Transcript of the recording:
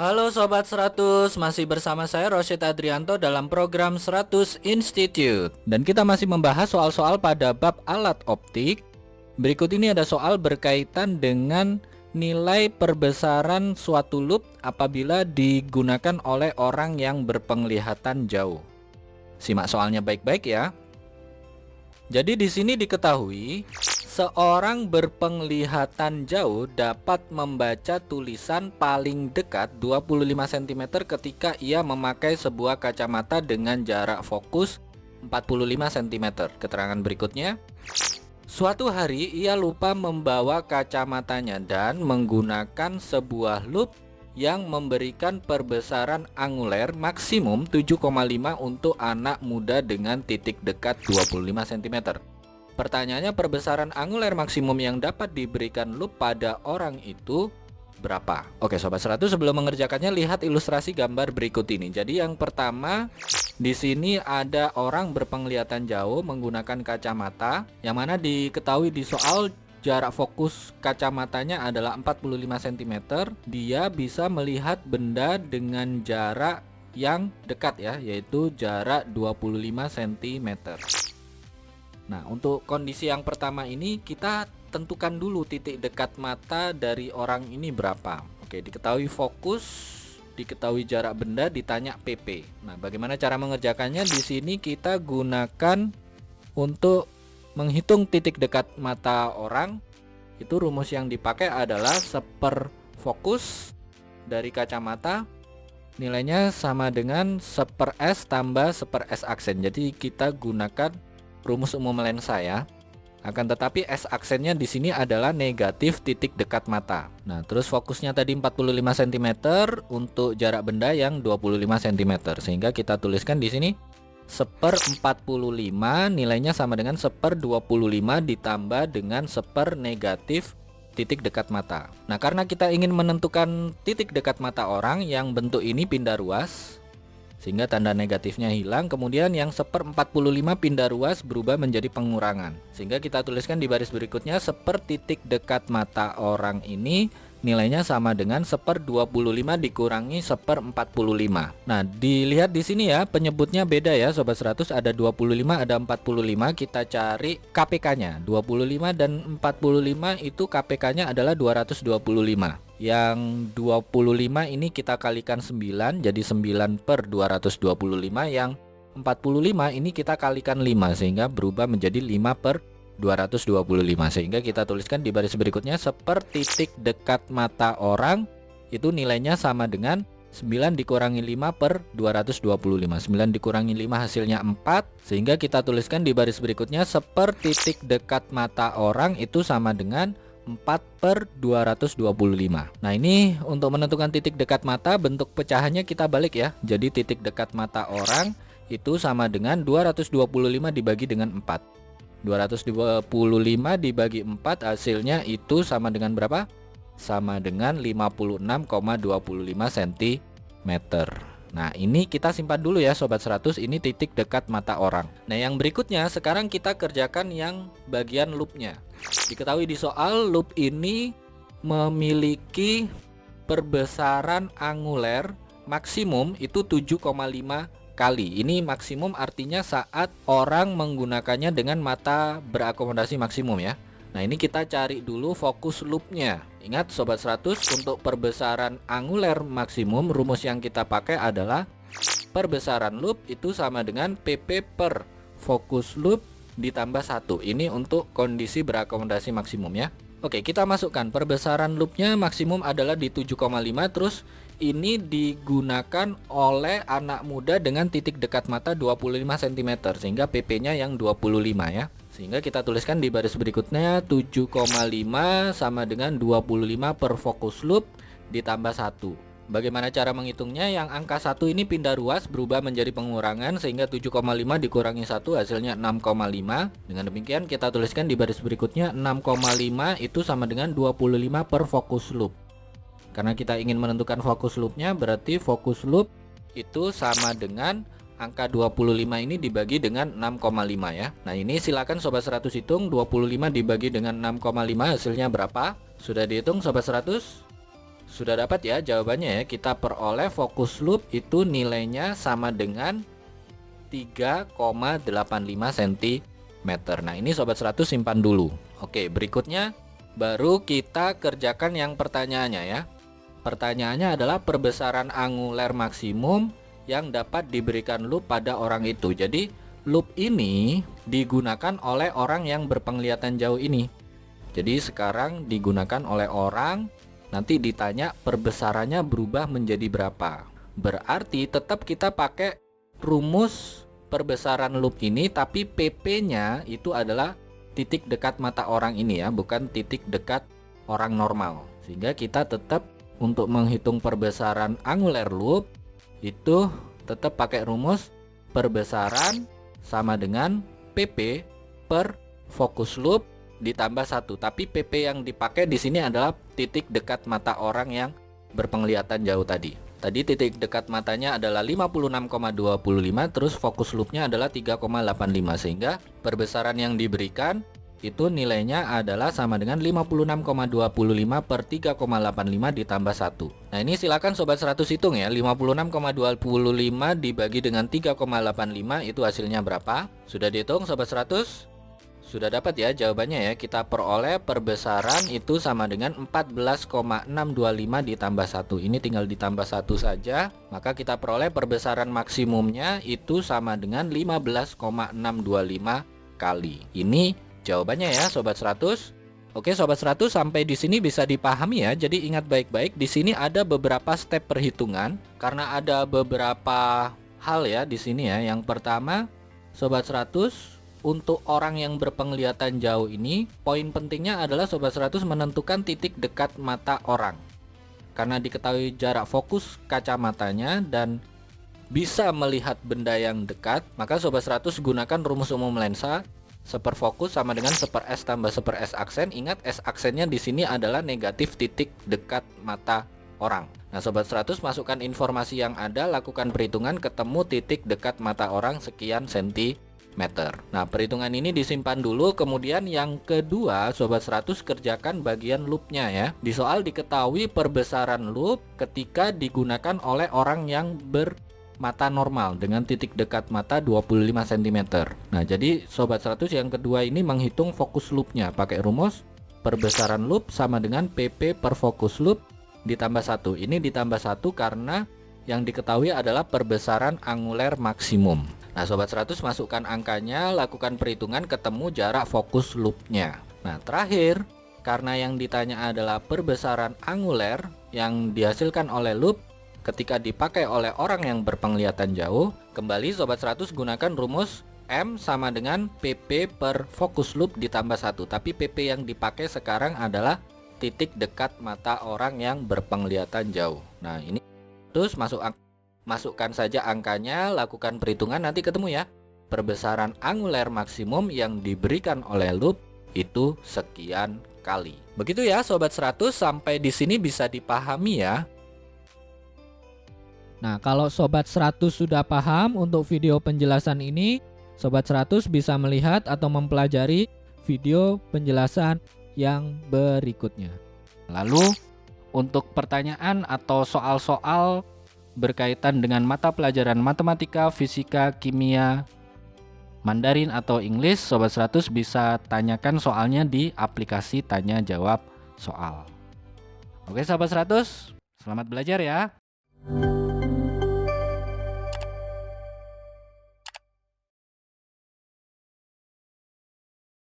Halo Sobat 100, masih bersama saya Rosyid Adrianto dalam program 100 Institute. Dan kita masih membahas soal-soal pada bab alat optik. Berikut ini ada soal berkaitan dengan nilai perbesaran suatu loop apabila digunakan oleh orang yang berpenglihatan jauh. Simak soalnya baik-baik ya. Jadi di sini diketahui seorang berpenglihatan jauh dapat membaca tulisan paling dekat 25 cm ketika ia memakai sebuah kacamata dengan jarak fokus 45 cm. Keterangan berikutnya, suatu hari ia lupa membawa kacamatanya dan menggunakan sebuah loop yang memberikan perbesaran anguler maksimum 7,5 untuk anak muda dengan titik dekat 25 cm. Pertanyaannya, perbesaran anguler maksimum yang dapat diberikan loop pada orang itu berapa? Oke Sobat 100, sebelum mengerjakannya lihat ilustrasi gambar berikut ini. Jadi yang pertama, di sini ada orang berpenglihatan jauh menggunakan kacamata, yang mana diketahui di soal jarak fokus kacamatanya adalah 45 cm. Dia bisa melihat benda dengan jarak yang dekat ya, yaitu jarak 25 cm. Nah, untuk kondisi yang pertama ini kita tentukan dulu titik dekat mata dari orang ini berapa. Oke, diketahui fokus, diketahui jarak benda, ditanya PP. Nah, bagaimana cara mengerjakannya? Di sini kita gunakan untuk menghitung titik dekat mata orang. Itu rumus yang dipakai adalah seper fokus dari kacamata, nilainya sama dengan seper S tambah seper S aksen. Jadi kita gunakan rumus umum lensa ya. Akan tetapi S aksennya di sini adalah negatif titik dekat mata. Nah, terus fokusnya tadi 45 cm untuk jarak benda yang 25 cm. Sehingga kita tuliskan di sini seper 45 nilainya sama dengan seper 25 ditambah dengan seper negatif titik dekat mata. Nah, karena kita ingin menentukan titik dekat mata orang yang bentuk ini pindah ruas, sehingga tanda negatifnya hilang. Kemudian yang seper 45 pindah ruas berubah menjadi pengurangan. Sehingga kita tuliskan di baris berikutnya, seper titik dekat mata orang ini nilainya sama dengan seper 25 dikurangi seper 45. Nah, dilihat di sini ya, penyebutnya beda ya Sobat 100, ada 25, ada 45. Kita cari KPK-nya. 25 dan 45 itu KPK-nya adalah 225. Yang 25 ini kita kalikan 9, jadi 9 per 225. Yang 45 ini kita kalikan 5, sehingga berubah menjadi 5 per 225. Sehingga kita tuliskan di baris berikutnya, seper titik dekat mata orang itu nilainya sama dengan 9 dikurangi 5 per 225. 9 dikurangi 5 hasilnya 4. Sehingga kita tuliskan di baris berikutnya, seper titik dekat mata orang itu sama dengan 4 per 225. Nah, ini untuk menentukan titik dekat mata, bentuk pecahannya kita balik ya. Jadi titik dekat mata orang itu sama dengan 225 dibagi dengan 4. 225 dibagi 4 hasilnya itu sama dengan berapa? Sama dengan 56,25 cm. Nah, ini kita simpan dulu ya Sobat 100, ini titik dekat mata orang. Nah, yang berikutnya sekarang kita kerjakan yang bagian loopnya. Diketahui di soal loop ini memiliki perbesaran anguler maksimum itu 7,5 kali. Ini maksimum artinya saat orang menggunakannya dengan mata berakomodasi maksimum ya. Nah, ini kita cari dulu fokus loopnya. Ingat Sobat 100, untuk perbesaran anguler maksimum rumus yang kita pakai adalah perbesaran loop itu sama dengan PP per fokus loop ditambah 1. Ini untuk kondisi berakomodasi maksimum ya. Oke, kita masukkan perbesaran loopnya maksimum adalah di 7,5. Terus ini digunakan oleh anak muda dengan titik dekat mata 25 cm, sehingga PP-nya yang 25 ya. Sehingga kita tuliskan di baris berikutnya, 7,5 sama dengan 25 per fokus loop ditambah 1. Bagaimana cara menghitungnya? Yang angka 1 ini pindah ruas berubah menjadi pengurangan, sehingga 7,5 dikurangi 1 hasilnya 6,5. Dengan demikian kita tuliskan di baris berikutnya, 6,5 itu sama dengan 25 per fokus loop. Karena kita ingin menentukan fokus loopnya, berarti fokus loop itu sama dengan angka 25 ini dibagi dengan 6,5 ya. Nah, ini silakan Sobat 100 hitung, 25 dibagi dengan 6,5 hasilnya berapa? Sudah dihitung Sobat 100? Sudah dapat ya jawabannya ya. Kita peroleh fokus loop itu nilainya sama dengan 3,85 cm. Nah, ini sobat 100 simpan dulu. Oke, berikutnya baru kita kerjakan yang pertanyaannya ya. Pertanyaannya adalah perbesaran anguler maksimum yang dapat diberikan loop pada orang itu. Jadi, loop ini digunakan oleh orang yang berpenglihatan jauh ini. Jadi, sekarang digunakan oleh orang, nanti ditanya perbesarannya berubah menjadi berapa. Berarti tetap kita pakai rumus perbesaran loop ini, tapi PP-nya itu adalah titik dekat mata orang ini ya, bukan titik dekat orang normal. Sehingga kita tetap untuk menghitung perbesaran angular loop itu tetap pakai rumus perbesaran sama dengan PP per fokus loop ditambah 1. Tapi PP yang dipakai di sini adalah titik dekat mata orang yang berpenglihatan jauh tadi. Tadi titik dekat matanya adalah 56,25, terus fokus loopnya adalah 3,85, sehingga perbesaran yang diberikan itu nilainya adalah sama dengan 56,25 per 3,85 ditambah 1. Nah, ini silakan sobat 100 hitung ya. 56,25 dibagi dengan 3,85 itu hasilnya berapa? Sudah dihitung sobat 100? Sudah dapat ya jawabannya ya. Kita peroleh perbesaran itu sama dengan 14,625 ditambah 1. Ini tinggal ditambah 1 saja. Maka kita peroleh perbesaran maksimumnya itu sama dengan 15,625 kali. Ini jawabannya ya sobat 100. Oke sobat 100, sampai di sini bisa dipahami ya. Jadi ingat baik-baik, di sini ada beberapa step perhitungan karena ada beberapa hal ya di sini ya. Yang pertama, sobat 100, untuk orang yang berpenglihatan jauh ini, poin pentingnya adalah sobat 100 menentukan titik dekat mata orang. Karena diketahui jarak fokus kacamatanya dan bisa melihat benda yang dekat, maka sobat 100 gunakan rumus umum lensa. Seperfokus sama dengan seper S tambah seper S aksen. Ingat S aksennya di sini adalah negatif titik dekat mata orang. Nah sobat 100, masukkan informasi yang ada, lakukan perhitungan, ketemu titik dekat mata orang sekian cm. Nah perhitungan ini disimpan dulu. Kemudian yang kedua sobat 100, kerjakan bagian loopnya ya. Di soal diketahui perbesaran loop ketika digunakan oleh orang yang bermata normal dengan titik dekat mata 25 cm. Nah jadi sobat 100 yang kedua ini menghitung fokus loopnya pakai rumus perbesaran loop sama dengan PP per fokus loop ditambah 1. Ini ditambah 1 karena yang diketahui adalah perbesaran anguler maksimum. Nah sobat 100, masukkan angkanya, lakukan perhitungan, ketemu jarak fokus loopnya. Nah terakhir, karena yang ditanya adalah perbesaran anguler yang dihasilkan oleh loop ketika dipakai oleh orang yang berpenglihatan jauh, kembali sobat 100 gunakan rumus M sama dengan PP per fokus loop ditambah 1. Tapi PP yang dipakai sekarang adalah titik dekat mata orang yang berpenglihatan jauh. Nah ini terus masukkan saja angkanya, lakukan perhitungan, nanti ketemu ya. Perbesaran anguler maksimum yang diberikan oleh loop itu sekian kali. Begitu ya sobat 100, sampai di sini bisa dipahami ya. Nah, kalau sobat 100 sudah paham untuk video penjelasan ini, sobat 100 bisa melihat atau mempelajari video penjelasan yang berikutnya. Lalu untuk pertanyaan atau soal-soal berkaitan dengan mata pelajaran matematika, fisika, kimia, Mandarin atau Inggris, sobat 100 bisa tanyakan soalnya di aplikasi tanya jawab soal. Oke sobat 100, selamat belajar ya.